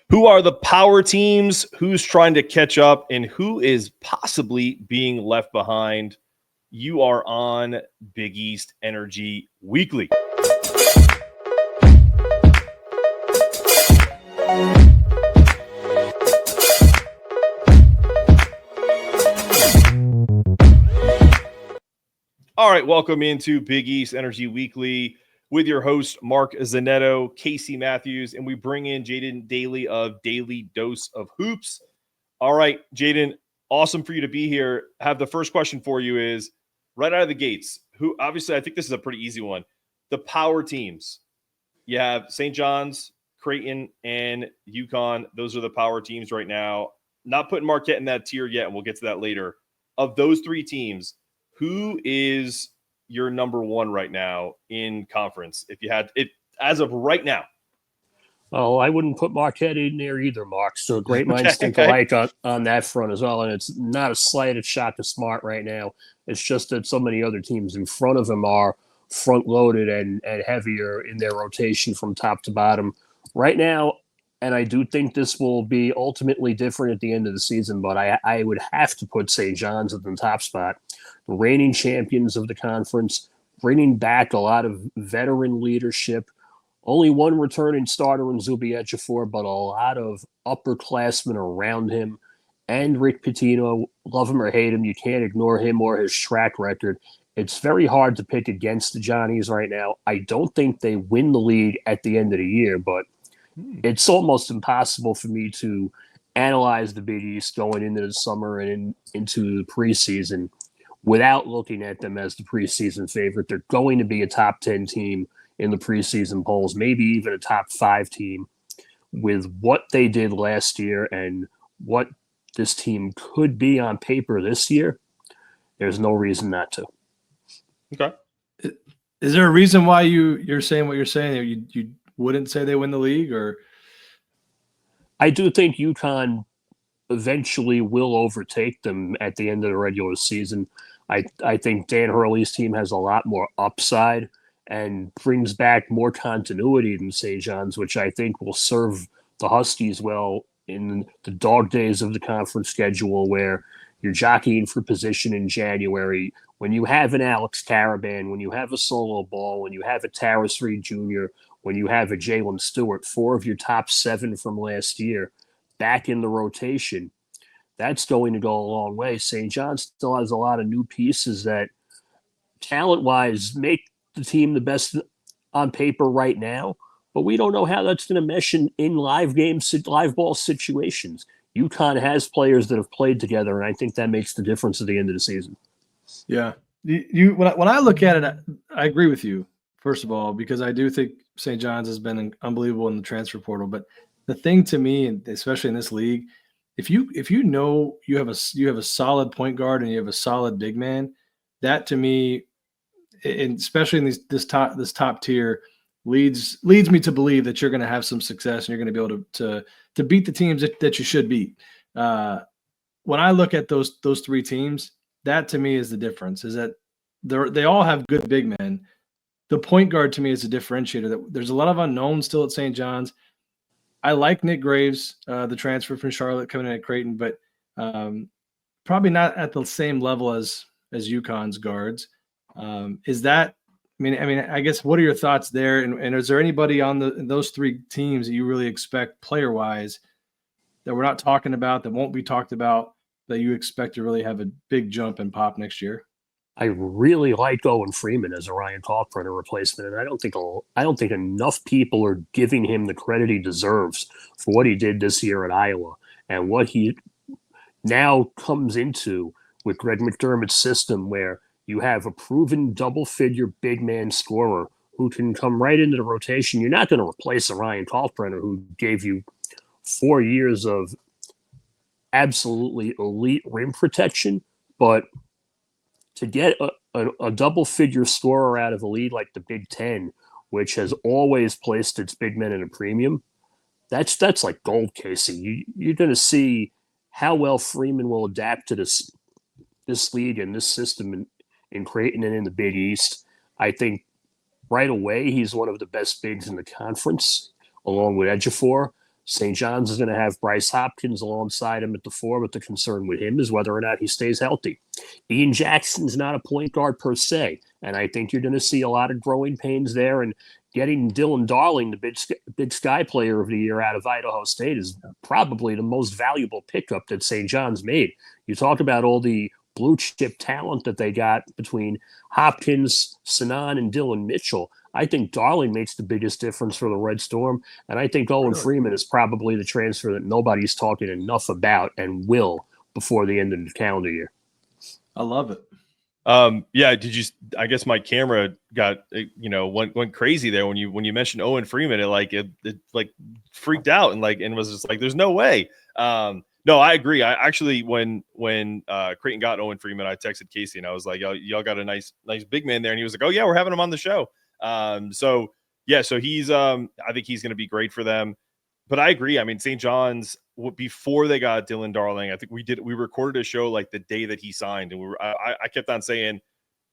Who are the power teams? Who's trying to catch up? And who is possibly being left behind? You are on Big East Energy Weekly. All right, welcome into Big East Energy Weekly with your host, Mark Zanetto, Casey Matthews, and we bring in Jaden Daly of Daily Dose of Hoops. All right, Jaden, awesome for you to be here. I have the first question for you is, right out of the gates, who, obviously, I think this is a pretty easy one. The power teams. You have St. John's, Creighton, and UConn. Those are the power teams right now. Not putting Marquette in that tier yet, and we'll get to that later. Of those three teams, who is your number one right now in conference? If you had it as of right now. Oh, I wouldn't put Marquette in there either, Mark. So great minds think alike on that front as well. And it's not a slighted shot to Smart right now. It's just that so many other teams in front of him are front-loaded and heavier in their rotation from top to bottom right now. And I do think this will be ultimately different at the end of the season, but I would have to put St. John's at the top spot. The reigning champions of the conference, bringing back a lot of veteran leadership. Only one returning starter in Zuby Ejiofor, but a lot of upperclassmen around him. And Rick Pitino, love him or hate him, you can't ignore him or his track record. It's very hard to pick against the Johnnies right now. I don't think they win the league at the end of the year, but it's almost impossible for me to analyze the Big East going into the summer and into the preseason without looking at them as the preseason favorite. They're going to be a top 10 team in the preseason polls, maybe even a top 5 team. With what they did last year and what this team could be on paper this year, there's no reason not to. Okay. Is there a reason why you're saying what you're saying? You wouldn't say they win the league? Or I do think UConn eventually will overtake them at the end of the regular season. I think Dan Hurley's team has a lot more upside and brings back more continuity than St. John's, which I think will serve the Huskies well in the dog days of the conference schedule where you're jockeying for position in January. When you have an Alex Caravan, when you have a Solo Ball, when you have a Taris Reed Jr., when you have a Jalen Stewart, 4 of your top 7 from last year back in the rotation, that's going to go a long way. St. John's still has a lot of new pieces that talent-wise make the team the best on paper right now, but we don't know how that's going to mesh in live games, live ball situations. UConn has players that have played together, and I think that makes the difference at the end of the season. Yeah. When I look at it, I agree with you, first of all, because I do think St. John's has been unbelievable in the transfer portal. But the thing to me, and especially in this league, if you know you have a solid point guard and you have a solid big man, that to me, and especially in this top tier, leads me to believe that you're going to have some success and you're going to be able to beat the teams that you should beat. When I look at those 3 teams, that to me is the difference. Is that they all have good big men. The point guard to me is a differentiator. There's a lot of unknowns still at St. John's. I like Nick Graves, the transfer from Charlotte coming in at Creighton, but probably not at the same level as UConn's guards. Is that? I mean, I guess what are your thoughts there? And is there anybody on those 3 teams that you really expect player-wise that we're not talking about, that won't be talked about, that you expect to really have a big jump and pop next year? I really like Owen Freeman as a Ryan Kalkbrenner replacement, and I don't think enough people are giving him the credit he deserves for what he did this year at Iowa and what he now comes into with Greg McDermott's system, where you have a proven double-figure big man scorer who can come right into the rotation. You're not going to replace a Ryan Kalkbrenner who gave you 4 years of absolutely elite rim protection, but to get a double-figure scorer out of a league like the Big Ten, which has always placed its big men at a premium, that's like gold, Casey. You're going to see how well Freeman will adapt to this league and this system in Creighton and in the Big East. I think right away he's one of the best bigs in the conference, along with Ejiofor. St. John's is going to have Bryce Hopkins alongside him at the 4, but the concern with him is whether or not he stays healthy. Ian Jackson's not a point guard per se, and I think you're going to see a lot of growing pains there. And getting Dylan Darling, the Big Sky Player of the Year out of Idaho State, is probably the most valuable pickup that St. John's made. You talk about all the blue chip talent that they got between Hopkins, Sinan, and Dylan Mitchell. I think Darling makes the biggest difference for the Red Storm, and I think Owen Freeman is probably the transfer that nobody's talking enough about and will before the end of the calendar year. I love it. Yeah, I guess my camera got, went crazy there when you mentioned Owen Freeman. It freaked out and was just like, there's no way. No, I agree. I actually, when Creighton got Owen Freeman, I texted Casey and I was like, y'all got a nice big man there. And he was like, oh yeah, we're having him on the show. So he's, I think he's going to be great for them. But I agree. I mean, St. John's, before they got Dylan Darling, I think we recorded a show like the day that he signed, and I kept on saying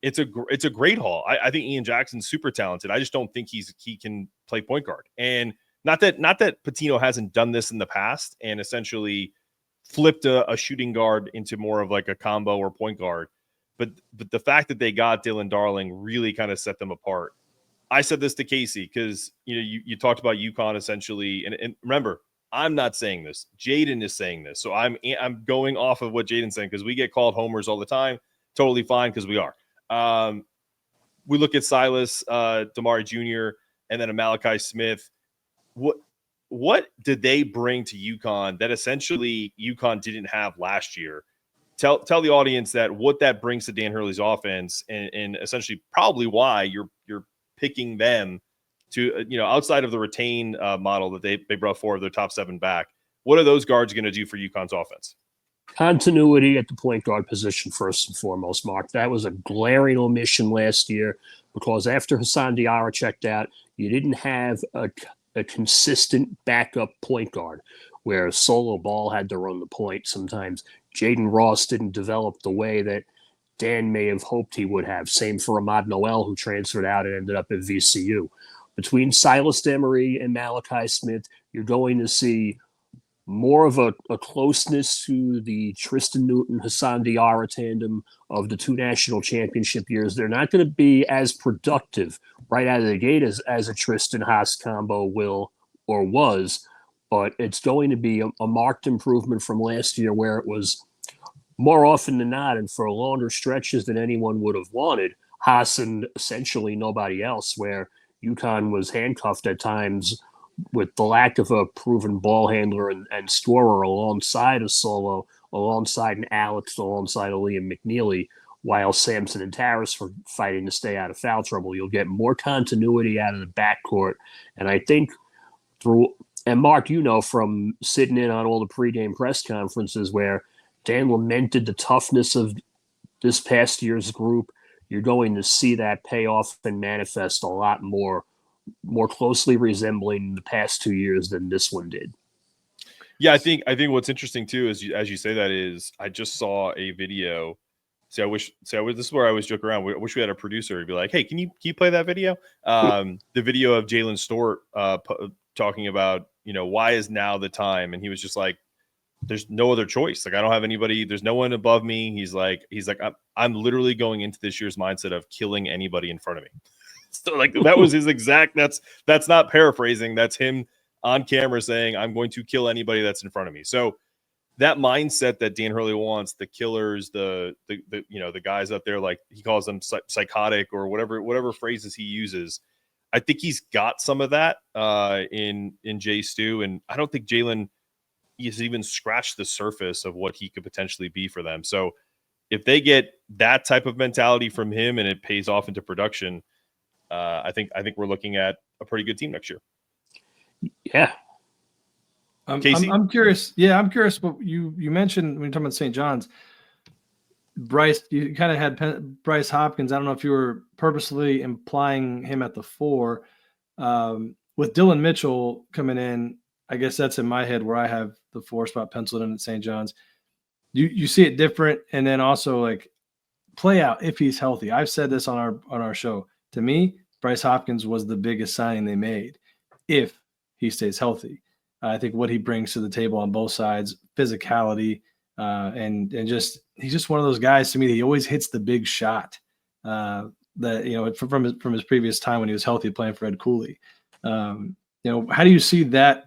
it's a great haul. I think Ian Jackson's super talented. I just don't think he can play point guard. And not that Pitino hasn't done this in the past and essentially flipped a shooting guard into more of like a combo or point guard. But the fact that they got Dylan Darling really kind of set them apart. I said this to Casey because you talked about UConn essentially, and remember, I'm not saying this. Jaden is saying this, so I'm going off of what Jaden's saying because we get called homers all the time. Totally fine because we are. We look at Silas Damari Jr. and then a Malachi Smith. What did they bring to UConn that essentially UConn didn't have last year? Tell the audience that what that brings to Dan Hurley's offense, and essentially probably why you're picking them to, outside of the retain model that they brought forward, their top 7 back. What are those guards going to do for UConn's offense? Continuity at the point guard position, first and foremost, Mark. That was a glaring omission last year because after Hassan Diarra checked out, you didn't have a consistent backup point guard where Solo Ball had to run the point sometimes. Jaden Ross didn't develop the way that Dan may have hoped he would have. Same for Ahmad Noel, who transferred out and ended up at VCU. Between Silas Demery and Malachi Smith, you're going to see more of a closeness to the Tristan Newton-Hassan Diarra tandem of the 2 national championship years. They're not going to be as productive right out of the gate as a Tristan-Haas combo will or was, but it's going to be a marked improvement from last year where it was more often than not, and for longer stretches than anyone would have wanted, Haas and essentially nobody else, where UConn was handcuffed at times with the lack of a proven ball handler and scorer alongside a Solo, alongside an Alex, alongside a Liam McNeely, while Sampson and Tarras were fighting to stay out of foul trouble. You'll get more continuity out of the backcourt. And I think and Mark, from sitting in on all the pregame press conferences where Dan lamented the toughness of this past year's group, you're going to see that pay off and manifest a lot more closely resembling the past 2 years than this one did. Yeah, I think what's interesting too is as you say that is I just saw a video. This is where I always joke around. I wish we had a producer who'd be like, hey, can you play that video? The video of Jalen Stort talking about, why is now the time? And he was just like, there's no other choice. Like, I don't have anybody. There's no one above me. He's like, I'm literally going into this year's mindset of killing anybody in front of me. So like that was his exact, that's not paraphrasing. That's him on camera saying, I'm going to kill anybody that's in front of me. So that mindset that Dan Hurley wants, the killers, the guys out there, like he calls them psychotic or whatever phrases he uses. I think he's got some of that in Jay Stu. And I don't think Jalen has even scratched the surface of what he could potentially be for them. So if they get that type of mentality from him and it pays off into production, I think we're looking at a pretty good team next year. Yeah. Casey? I'm curious. Yeah, I'm curious what you mentioned when you're talking about St. John's. Bryce, you kind of had Bryce Hopkins. I don't know if you were purposely implying him at the 4. With Dylan Mitchell coming in, I guess that's in my head where I have the 4 spot penciled in at St. John's. You see it different, and then also like play out if he's healthy. I've said this on our show. To me, Bryce Hopkins was the biggest signing they made if he stays healthy. I think what he brings to the table on both sides, physicality, and just he's just one of those guys to me that he always hits the big shot. That from his previous time when he was healthy playing for Ed Cooley. How do you see that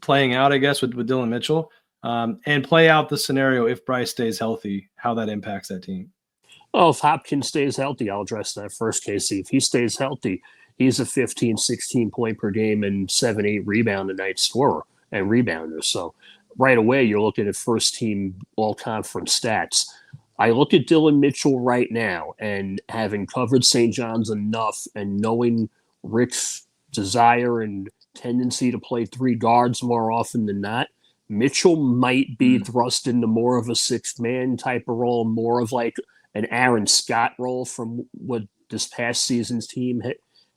playing out? I guess with Dillon Mitchell, and play out the scenario if Bryce stays healthy, how that impacts that team. Well, if Hopkins stays healthy, I'll address that first, Casey. If he stays healthy, he's a 15, 16 point per game and 7, 8 rebound a night scorer and rebounder. So right away, you're looking at first team all conference stats. I look at Dillon Mitchell right now, and having covered St. John's enough and knowing Rick's desire and tendency to play 3 guards more often than not, Mitchell might be thrust into more of a sixth man type of role, more of like an Aaron Scott role from what this past season's team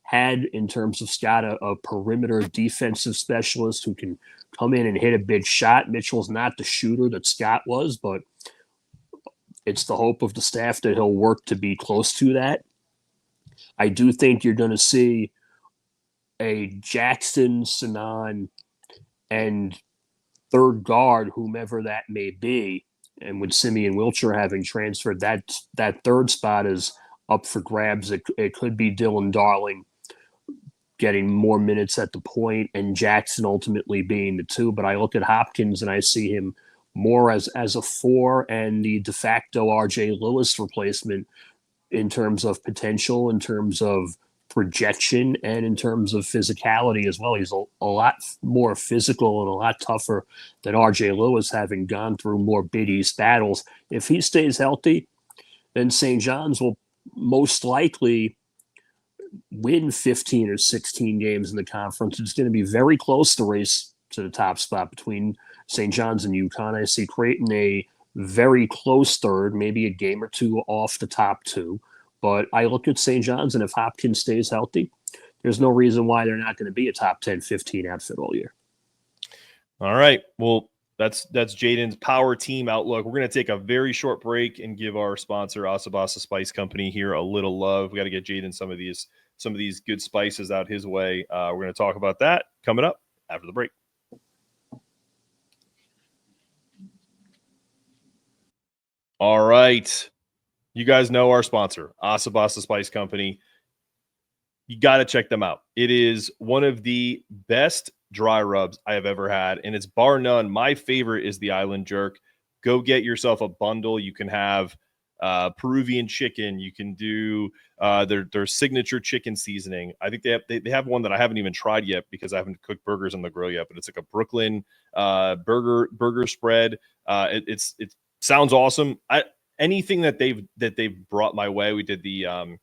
had in terms of Scott, a perimeter defensive specialist who can come in and hit a big shot. Mitchell's not the shooter that Scott was, but it's the hope of the staff that he'll work to be close to that. I do think you're going to see a Jackson, Sanan, and third guard, whomever that may be, and with Simeon Wilcher having transferred, that third spot is up for grabs. It could be Dylan Darling getting more minutes at the point and Jackson ultimately being the 2. But I look at Hopkins and I see him more as a 4 and the de facto RJ Lewis replacement in terms of potential, in terms of projection, and in terms of physicality as well. He's a lot more physical and a lot tougher than RJ Lewis, having gone through more Big East battles. If he stays healthy, then St. John's will most likely win 15 or 16 games in the conference. It's going to be very close to race to the top spot between St. John's and UConn. I see Creighton a very close third, maybe a game or 2 off the top 2. But I look at St. John's, and if Hopkins stays healthy, there's no reason why they're not going to be a top 10, 15 outfit all year. All right. Well, that's Jaden's power team outlook. We're going to take a very short break and give our sponsor, Asabasa Spice Company, here a little love. We got to get Jaden some of these good spices out his way. We're going to talk about that coming up after the break. All right. You guys know our sponsor, Asabasa Spice Company. You got to check them out. It is one of the best dry rubs I have ever had, and it's bar none. My favorite is the Island Jerk. Go get yourself a bundle. You can have Peruvian chicken. You can do their signature chicken seasoning. I think they have one that I haven't even tried yet because I haven't cooked burgers on the grill yet, but it's like a Brooklyn burger spread. It sounds awesome. Anything that they've brought my way. We did the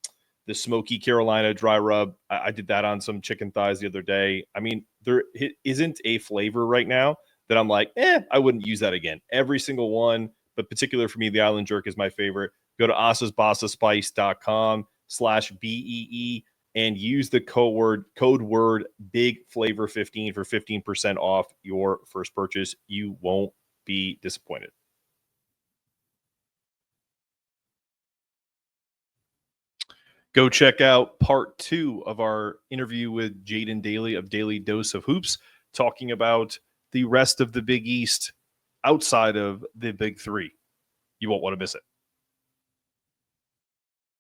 smoky Carolina dry rub. I did that on some chicken thighs the other day. I mean, there isn't a flavor right now that I'm like, I wouldn't use that again. Every single one, but particular for me, the Island Jerk is my favorite. Go to asasbasaspice.com/BEE and use the code word BIGFlavor15 for 15% off your first purchase. You won't be disappointed. Go check out part 2 of our interview with Jaden Daly of Daily Dose of Hoops, talking about the rest of the Big East outside of the Big 3. You won't want to miss it.